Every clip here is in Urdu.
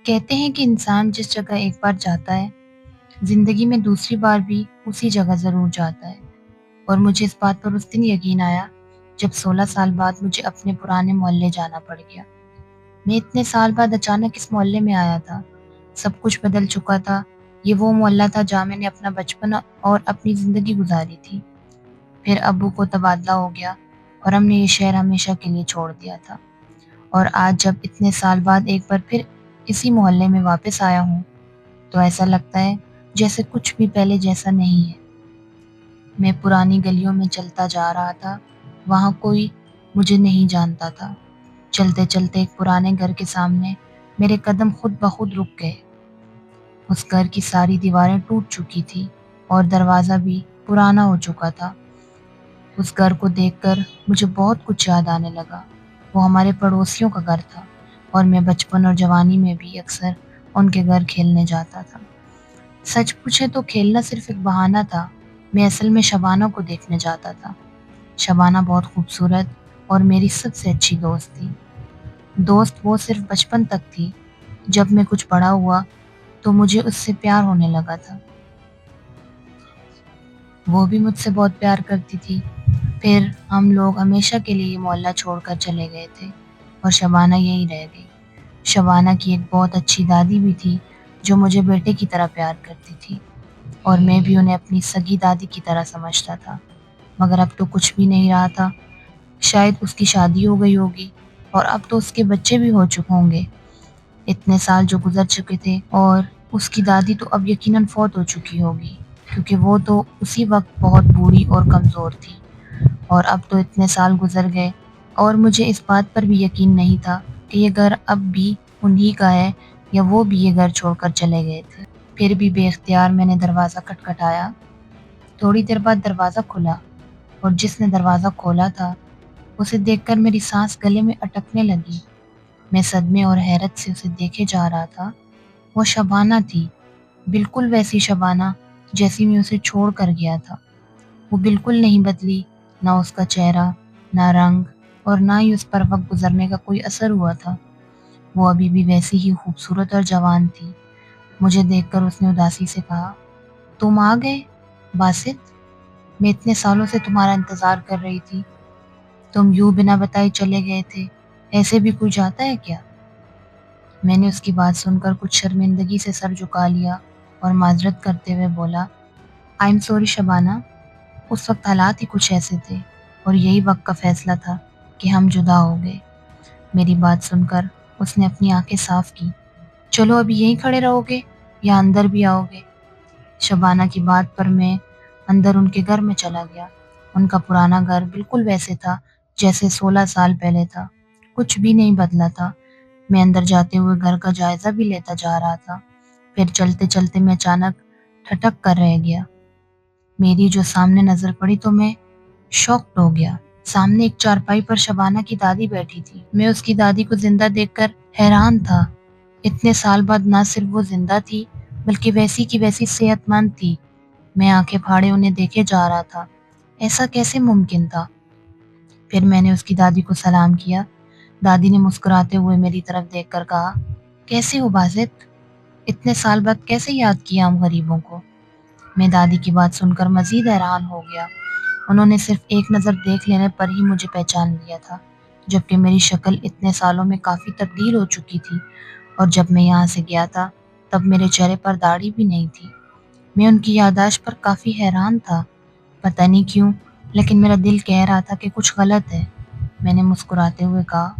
کہتے ہیں کہ انسان جس جگہ ایک بار جاتا ہے زندگی میں دوسری بار بھی اسی جگہ ضرور جاتا ہے، اور مجھے اس بات پر اس دن یقین آیا جب 16 سال بعد مجھے اپنے پرانے محلے جانا پڑ گیا۔ میں اتنے سال بعد اچانک اس محلے میں آیا تھا، سب کچھ بدل چکا تھا۔ یہ وہ محلہ تھا جہاں میں نے اپنا بچپن اور اپنی زندگی گزاری تھی۔ پھر ابو کو تبادلہ ہو گیا اور ہم نے یہ شہر ہمیشہ کے لیے چھوڑ دیا تھا، اور آج جب اتنے سال بعد ایک بار پھر اسی محلے میں واپس آیا ہوں تو ایسا لگتا ہے جیسے کچھ بھی پہلے جیسا نہیں ہے۔ میں پرانی گلیوں میں چلتا جا رہا تھا، وہاں کوئی مجھے نہیں جانتا تھا۔ چلتے چلتے ایک پرانے گھر کے سامنے میرے قدم خود بخود رک گئے۔ اس گھر کی ساری دیواریں ٹوٹ چکی تھی اور دروازہ بھی پرانا ہو چکا تھا۔ اس گھر کو دیکھ کر مجھے بہت کچھ یاد آنے لگا۔ وہ ہمارے پڑوسیوں کا گھر تھا، اور میں بچپن اور جوانی میں بھی اکثر ان کے گھر کھیلنے جاتا تھا۔ سچ پوچھے تو کھیلنا صرف ایک بہانہ تھا، میں اصل میں شبانہ کو دیکھنے جاتا تھا۔ شبانہ بہت خوبصورت اور میری سب سے اچھی دوست تھی۔ دوست وہ صرف بچپن تک تھی، جب میں کچھ بڑا ہوا تو مجھے اس سے پیار ہونے لگا تھا۔ وہ بھی مجھ سے بہت پیار کرتی تھی۔ پھر ہم لوگ ہمیشہ کے لیے یہ محلہ چھوڑ کر چلے گئے تھے اور شبانہ یہی رہ گئی۔ شبانہ کی ایک بہت اچھی دادی بھی تھی جو مجھے بیٹے کی طرح پیار کرتی تھی، اور میں بھی انہیں اپنی سگی دادی کی طرح سمجھتا تھا۔ مگر اب تو کچھ بھی نہیں رہا تھا۔ شاید اس کی شادی ہو گئی ہوگی اور اب تو اس کے بچے بھی ہو چکے ہوں گے۔ اتنے سال جو گزر چکے تھے، اور اس کی دادی تو اب یقیناً فوت ہو چکی ہوگی، کیونکہ وہ تو اسی وقت بہت بوڑھی اور کمزور تھی۔ اور اب تو اتنے سال گزر گئے اور مجھے اس بات پر بھی یقین نہیں تھا کہ یہ گھر اب بھی انہی کا ہے یا وہ بھی یہ گھر چھوڑ کر چلے گئے تھے۔ پھر بھی بے اختیار میں نے دروازہ کھٹکھٹایا۔ تھوڑی دیر بعد دروازہ کھلا، اور جس نے دروازہ کھولا تھا اسے دیکھ کر میری سانس گلے میں اٹکنے لگی۔ میں صدمے اور حیرت سے اسے دیکھے جا رہا تھا۔ وہ شبانہ تھی، بالکل ویسی شبانہ جیسی میں اسے چھوڑ کر گیا تھا۔ وہ بالکل نہیں بدلی، نہ اس کا چہرہ، نہ رنگ، اور نہ ہی اس پر وقت گزرنے کا کوئی اثر ہوا تھا۔ وہ ابھی بھی ویسی ہی خوبصورت اور جوان تھی۔ مجھے دیکھ کر اس نے اداسی سے کہا، تم آ گئے باسط؟ میں اتنے سالوں سے تمہارا انتظار کر رہی تھی۔ تم یوں بنا بتائے چلے گئے تھے، ایسے بھی کوئی جاتا ہے کیا؟ میں نے اس کی بات سن کر کچھ شرمندگی سے سر جھکا لیا اور معذرت کرتے ہوئے بولا، آئی ایم سوری شبانہ، اس وقت حالات ہی کچھ ایسے تھے، اور یہی وقت کا فیصلہ تھا کہ ہم جدا ہو گئے۔ میری بات سن کر اس نے اپنی آنکھیں صاف کی۔ چلو ابھی یہیں کھڑے رہو گے یا اندر بھی آؤ گے؟ شبانہ کی بات پر میں اندر ان کے گھر میں چلا گیا۔ ان کا پرانا گھر بالکل ویسے تھا جیسے 16 سال پہلے تھا، کچھ بھی نہیں بدلا تھا۔ میں اندر جاتے ہوئے گھر کا جائزہ بھی لیتا جا رہا تھا۔ پھر چلتے چلتے میں اچانک ٹھٹک کر رہ گیا۔ میری جو سامنے نظر پڑی تو میں شاکڈ ہو گیا۔ سامنے ایک چارپائی پر شبانہ کی دادی بیٹھی تھی۔ میں اس کی دادی کو زندہ دیکھ کر حیران تھا۔ اتنے سال بعد نہ صرف وہ زندہ تھی بلکہ ویسی کی ویسی صحت مند تھی۔ میں آنکھیں پھاڑے انہیں دیکھے جا رہا تھا۔ ایسا کیسے ممکن تھا؟ پھر میں نے اس کی دادی کو سلام کیا۔ دادی نے مسکراتے ہوئے میری طرف دیکھ کر کہا، کیسے ہو باسط؟ اتنے سال بعد کیسے یاد کیا ہم غریبوں کو؟ میں دادی کی بات سن کر مزید حیران ہو گیا۔ انہوں نے صرف ایک نظر دیکھ لینے پر ہی مجھے پہچان لیا تھا، جبکہ میری شکل اتنے سالوں میں کافی تبدیل ہو چکی تھی، اور جب میں یہاں سے گیا تھا تب میرے چہرے پر داڑھی بھی نہیں تھی۔ میں ان کی یادداشت پر کافی حیران تھا۔ پتہ نہیں کیوں، لیکن میرا دل کہہ رہا تھا کہ کچھ غلط ہے۔ میں نے مسکراتے ہوئے کہا،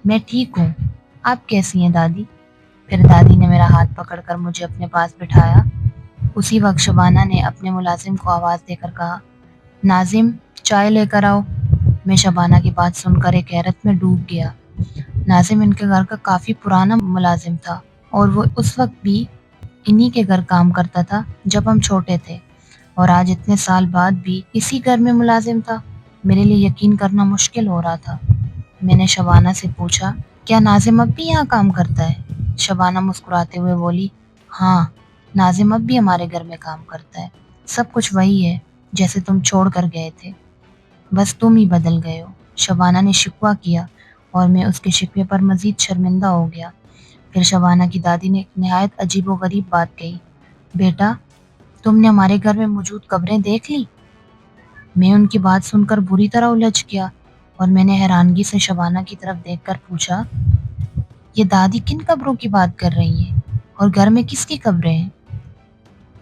میں ٹھیک ہوں، آپ کیسی ہیں دادی؟ پھر دادی نے میرا ہاتھ پکڑ کر مجھے اپنے پاس بٹھایا۔ اسی وقت شبانہ نے اپنے ملازم کو آواز دے کر کہا، ناظم چائے لے کر آؤ۔ میں شبانہ کی بات سن کر ایک حیرت میں ڈوب گیا۔ ناظم ان کے گھر کا کافی پرانا ملازم تھا، اور وہ اس وقت بھی انہی کے گھر کام کرتا تھا جب ہم چھوٹے تھے، اور آج اتنے سال بعد بھی اسی گھر میں ملازم تھا۔ میرے لیے یقین کرنا مشکل ہو رہا تھا۔ میں نے شبانہ سے پوچھا، کیا ناظم اب بھی یہاں کام کرتا ہے؟ شبانہ مسکراتے ہوئے بولی، ہاں، ناظم اب بھی ہمارے گھر میں کام کرتا ہے۔ سب کچھ وہی ہے جیسے تم چھوڑ کر گئے تھے، بس تم ہی بدل گئے ہو۔ شبانہ نے شکوہ کیا، اور میں اس کے شکوے پر مزید شرمندہ ہو گیا۔ پھر شبانہ کی دادی نے ایک نہایت عجیب و غریب بات کہی، بیٹا تم نے ہمارے گھر میں موجود قبریں دیکھ لی؟ میں ان کی بات سن کر بری طرح الجھ گیا اور میں نے حیرانگی سے شبانہ کی طرف دیکھ کر پوچھا، یہ دادی کن قبروں کی بات کر رہی ہیں اور گھر میں کس کی قبریں ہیں؟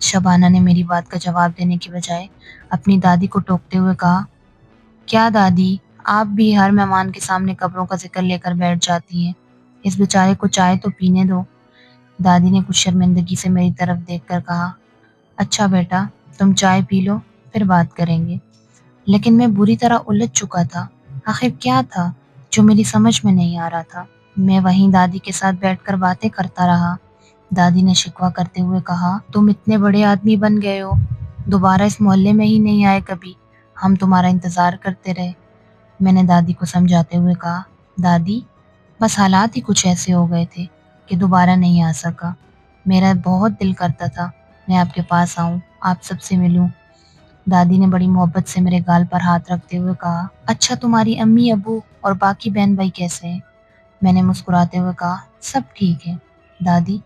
شبانہ نے میری بات کا جواب دینے کی بجائے اپنی دادی کو ٹوکتے ہوئے کہا، کیا دادی آپ بھی ہر مہمان کے سامنے قبروں کا ذکر لے کر بیٹھ جاتی ہیں؟ اس بیچارے کو چائے تو پینے دو۔ دادی نے کچھ شرمندگی سے میری طرف دیکھ کر کہا، اچھا بیٹا تم چائے پی لو پھر بات کریں گے۔ لیکن میں بری طرح الجھ چکا تھا، آخر کیا تھا جو میری سمجھ میں نہیں آ رہا تھا۔ میں وہیں دادی کے ساتھ بیٹھ کر باتیں کرتا رہا۔ دادی نے شکوہ کرتے ہوئے کہا، تم اتنے بڑے آدمی بن گئے ہو، دوبارہ اس محلے میں ہی نہیں آئے کبھی، ہم تمہارا انتظار کرتے رہے۔ میں نے دادی کو سمجھاتے ہوئے کہا، دادی بس حالات ہی کچھ ایسے ہو گئے تھے کہ دوبارہ نہیں آ سکا۔ میرا بہت دل کرتا تھا میں آپ کے پاس آؤں، آپ سب سے ملوں۔ دادی نے بڑی محبت سے میرے گال پر ہاتھ رکھتے ہوئے کہا، اچھا تمہاری امی ابو اور باقی بہن بھائی کیسے ہیں؟ میں نے مسکراتے ہوئے کہا، سب ٹھیک ہے دادی،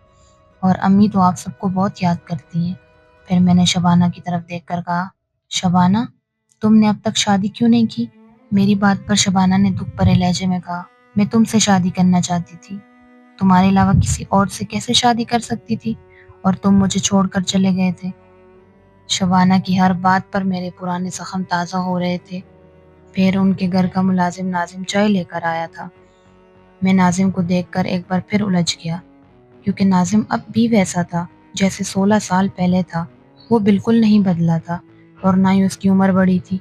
اور امی تو آپ سب کو بہت یاد کرتی ہیں۔ پھر میں نے شبانہ کی طرف دیکھ کر کہا، شبانہ تم نے اب تک شادی کیوں نہیں کی؟ میری بات پر شبانہ نے دکھ بھرے لہجے میں کہا، میں تم سے شادی کرنا چاہتی تھی، تمہارے علاوہ کسی اور سے کیسے شادی کر سکتی تھی، اور تم مجھے چھوڑ کر چلے گئے تھے۔ شبانہ کی ہر بات پر میرے پرانے زخم تازہ ہو رہے تھے۔ پھر ان کے گھر کا ملازم ناظم چائے لے کر آیا تھا۔ میں ناظم کو دیکھ کر ایک بار پھر الجھ گیا، کیونکہ ناظم اب بھی ویسا تھا جیسے 16 سال پہلے تھا۔ وہ بالکل نہیں بدلا تھا اور نہ ہی اس کی عمر بڑھی تھی،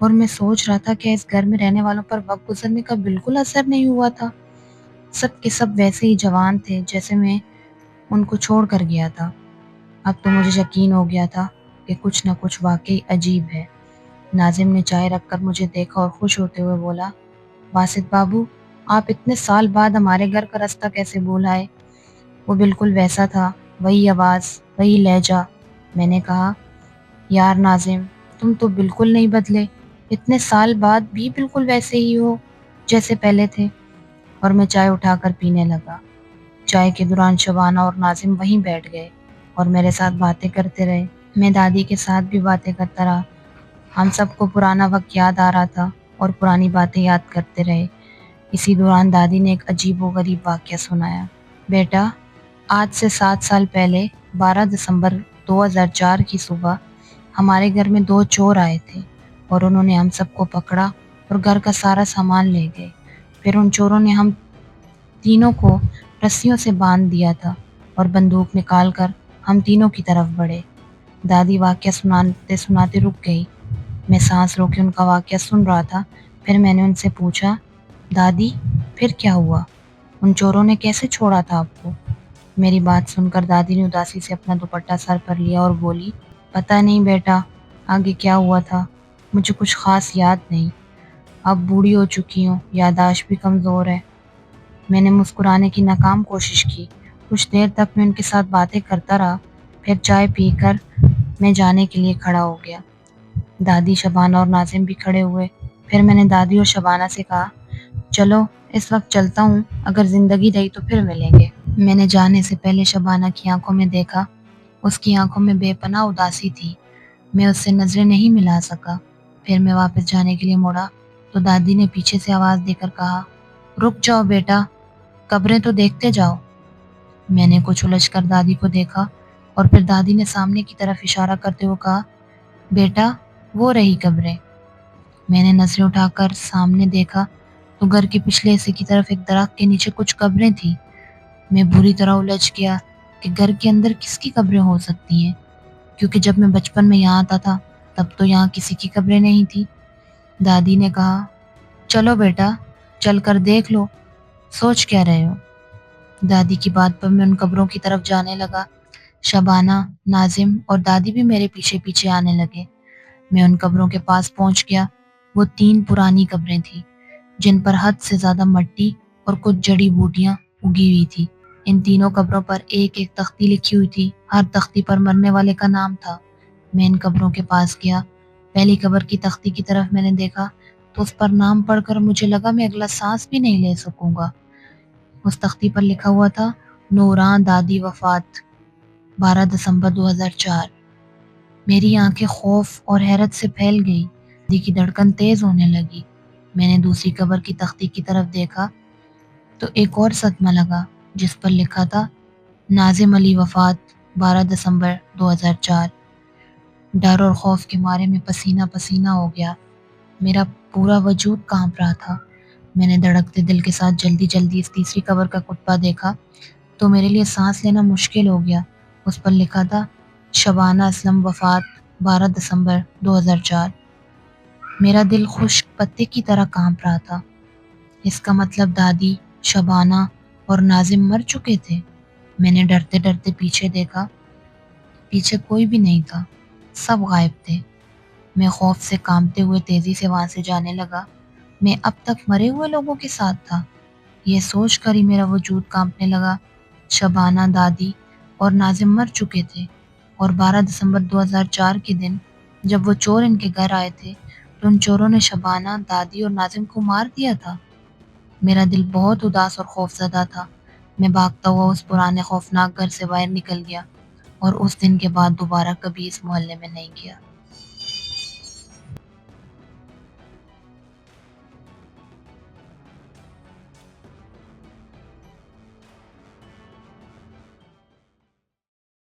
اور میں سوچ رہا تھا کہ اس گھر میں رہنے والوں پر وقت گزرنے کا بالکل اثر نہیں ہوا تھا۔ سب کے سب ویسے ہی جوان تھے جیسے میں ان کو چھوڑ کر گیا تھا۔ اب تو مجھے یقین ہو گیا تھا کہ کچھ نہ کچھ واقعی عجیب ہے۔ ناظم نے چائے رکھ کر مجھے دیکھا اور خوش ہوتے ہوئے بولا، باسط بابو آپ اتنے سال بعد ہمارے گھر کا راستہ کیسے بھول آئے؟ وہ بالکل ویسا تھا، وہی آواز، وہی لہجہ۔ میں نے کہا، یار ناظم تم تو بالکل نہیں بدلے، اتنے سال بعد بھی بالکل ویسے ہی ہو جیسے پہلے تھے۔ اور میں چائے اٹھا کر پینے لگا۔ چائے کے دوران شبانہ اور ناظم وہیں بیٹھ گئے اور میرے ساتھ باتیں کرتے رہے۔ میں دادی کے ساتھ بھی باتیں کرتا رہا۔ ہم سب کو پرانا وقت یاد آ رہا تھا اور پرانی باتیں یاد کرتے رہے۔ اسی دوران دادی نے ایک عجیب و غریب واقعہ سنایا، بیٹا آج سے 7 سال پہلے 12 دسمبر 2004 کی صبح ہمارے گھر میں 2 چور آئے تھے اور انہوں نے ہم سب کو پکڑا اور گھر کا سارا سامان لے گئے۔ پھر ان چوروں نے ہم تینوں کو رسیوں سے باندھ دیا تھا اور بندوق نکال کر ہم تینوں کی طرف بڑھے۔ دادی واقعہ سناتے سناتے رک گئی۔ میں سانس روکے ان کا واقعہ سن رہا تھا۔ پھر میں نے ان سے پوچھا، دادی پھر کیا ہوا؟ ان چوروں نے کیسے چھوڑا تھا آپ کو؟ میری بات سن کر دادی نے اداسی سے اپنا دوپٹہ سر پر لیا اور بولی، پتہ نہیں بیٹا آگے کیا ہوا تھا، مجھے کچھ خاص یاد نہیں، اب بوڑھی ہو چکی ہوں، یادداشت بھی کمزور ہے۔ میں نے مسکرانے کی ناکام کوشش کی۔ کچھ دیر تک میں ان کے ساتھ باتیں کرتا رہا، پھر چائے پی کر میں جانے کے لیے کھڑا ہو گیا۔ دادی، شبانہ اور ناظم بھی کھڑے ہوئے۔ پھر میں نے دادی اور شبانہ سے کہا، چلو اس وقت چلتا ہوں، اگر زندگی رہی تو پھر ملیں گے۔ میں نے جانے سے پہلے شبانہ کی آنکھوں میں دیکھا، اس کی آنکھوں میں بے پناہ اداسی تھی۔ میں اس سے نظریں نہیں ملا سکا۔ پھر میں واپس جانے کے لیے مڑا تو دادی نے پیچھے سے آواز دے کر کہا، رک جاؤ بیٹا، قبریں تو دیکھتے جاؤ۔ میں نے کچھ الجھ کر دادی کو دیکھا اور پھر دادی نے سامنے کی طرف اشارہ کرتے ہوئے کہا، بیٹا وہ رہی قبریں۔ میں نے نظریں اٹھا کر سامنے دیکھا تو گھر کے پچھلے حصے کی طرف ایک درخت کے نیچے کچھ قبریں تھیں۔ میں بری طرح الجھ گیا کہ گھر کے اندر کس کی قبریں ہو سکتی ہیں، کیونکہ جب میں بچپن میں یہاں آتا تھا تب تو یہاں کسی کی قبریں نہیں تھی۔ دادی نے کہا، چلو بیٹا چل کر دیکھ لو، سوچ کیا رہے ہو؟ دادی کی بات پر میں ان قبروں کی طرف جانے لگا۔ شبانہ، ناظم اور دادی بھی میرے پیچھے پیچھے آنے لگے۔ میں ان قبروں کے پاس پہنچ گیا۔ وہ 3 پرانی قبریں تھیں جن پر حد سے زیادہ مٹی اور کچھ جڑی بوٹیاں اگی ہوئی تھی۔ ان تینوں قبروں پر ایک ایک تختی لکھی ہوئی تھی، ہر تختی پر مرنے والے کا نام تھا۔ میں ان قبروں کے پاس گیا۔ پہلی قبر کی تختی کی طرف میں نے دیکھا تو اس پر نام پڑھ کر مجھے لگا میں اگلا سانس بھی نہیں لے سکوں گا۔ اس تختی پر لکھا ہوا تھا، نوراں دادی وفات 12 دسمبر 2004۔ میری آنکھیں خوف اور حیرت سے پھیل گئی، دل کی دھڑکن تیز ہونے لگی۔ میں نے دوسری قبر کی تختی کی طرف دیکھا تو ایک اور صدمہ لگا جس پر لکھا تھا ناظم علی وفات 12 دسمبر 2004۔ ڈر اور خوف کے مارے میں پسینہ پسینہ ہو گیا، میرا پورا وجود کانپ رہا تھا۔ میں نے دھڑکتے دل کے ساتھ جلدی جلدی اس تیسری قبر کا کتبہ دیکھا تو میرے لیے سانس لینا مشکل ہو گیا۔ اس پر لکھا تھا شبانہ اسلم وفات 12 دسمبر 2004۔ میرا دل خشک پتے کی طرح کانپ رہا تھا۔ اس کا مطلب دادی، شبانہ اور ناظم مر چکے تھے۔ میں نے ڈرتے ڈرتے پیچھے دیکھا، پیچھے کوئی بھی نہیں تھا، سب غائب تھے۔ میں خوف سے کانپتے ہوئے تیزی سے وہاں سے جانے لگا۔ میں اب تک مرے ہوئے لوگوں کے ساتھ تھا، یہ سوچ کر ہی میرا وجود کانپنے لگا۔ شبانہ، دادی اور ناظم مر چکے تھے، اور 12 دسمبر 2004 کے دن جب وہ چور ان کے گھر آئے تھے تو ان چوروں نے شبانہ، دادی اور ناظم کو مار دیا تھا۔ میرا دل بہت اداس اور خوف زدہ تھا۔ میں بھاگتا ہوا اس پرانے خوفناک گھر سے باہر نکل گیا اور اس دن کے بعد دوبارہ کبھی اس محلے میں نہیں گیا۔